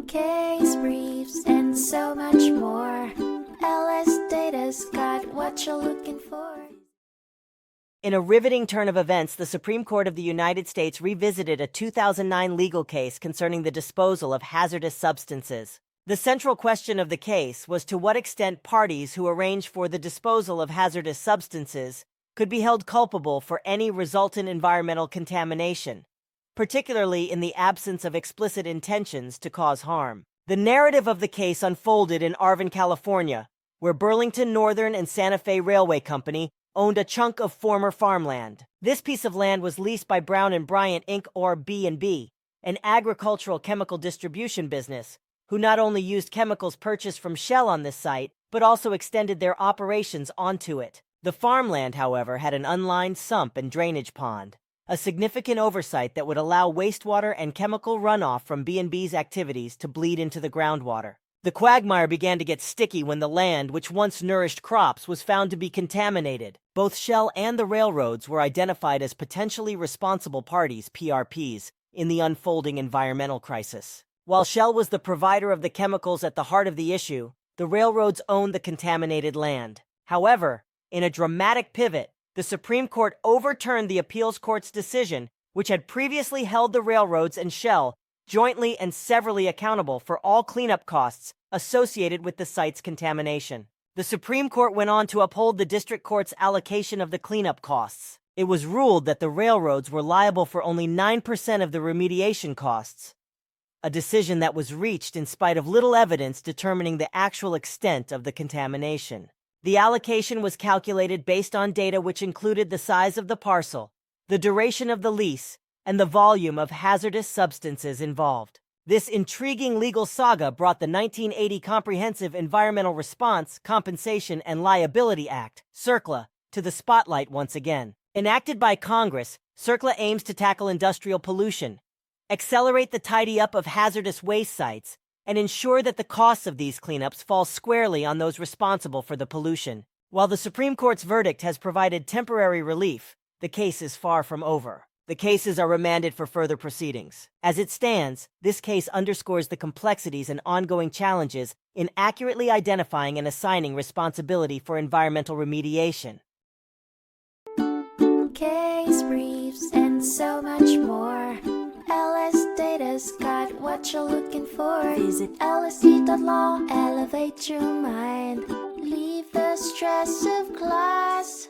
case briefs, and so much more. LSData's got what you're looking for. In a riveting turn of events, the Supreme Court of the United States revisited a 2009 legal case concerning the disposal of hazardous substances. The central question of the case was to what extent parties who arrange for the disposal of hazardous substances could be held culpable for any resultant environmental contamination, particularly in the absence of explicit intentions to cause harm. The narrative of the case unfolded in Arvin, California, where Burlington Northern and Santa Fe Railway Company owned a chunk of former farmland. This piece of land was leased by Brown Bryant, Inc., or B&B, an agricultural chemical distribution business, who not only used chemicals purchased from Shell on this site, but also extended their operations onto it. The farmland, however, had an unlined sump and drainage pond, a significant oversight that would allow wastewater and chemical runoff from B&B's activities to bleed into the groundwater. The quagmire began to get sticky when the land, which once nourished crops, was found to be contaminated. Both Shell and the railroads were identified as potentially responsible parties, PRPs, in the unfolding environmental crisis. While Shell was the provider of the chemicals at the heart of the issue, the railroads owned the contaminated land. However, in a dramatic pivot, the Supreme Court overturned the appeals court's decision, which had previously held the railroads and Shell jointly and severally accountable for all cleanup costs associated with the site's contamination. The Supreme Court went on to uphold the district court's allocation of the cleanup costs. It was ruled that the railroads were liable for only 9% of the remediation costs, a decision that was reached in spite of little evidence determining the actual extent of the contamination. The allocation was calculated based on data which included the size of the parcel, the duration of the lease, and the volume of hazardous substances involved. This intriguing legal saga brought the 1980 Comprehensive Environmental Response, Compensation, and Liability Act, CERCLA, to the spotlight once again. Enacted by Congress, CERCLA aims to tackle industrial pollution, accelerate the tidy-up of hazardous waste sites, and ensure that the costs of these cleanups fall squarely on those responsible for the pollution. While the Supreme Court's verdict has provided temporary relief, the case is far from over. The cases are remanded for further proceedings. As it stands, this case underscores the complexities and ongoing challenges in accurately identifying and assigning responsibility for environmental remediation. Case briefs, and so much more. LSData's got what you're looking for. Visit lsd.law, elevate your mind. Leave the stress of class.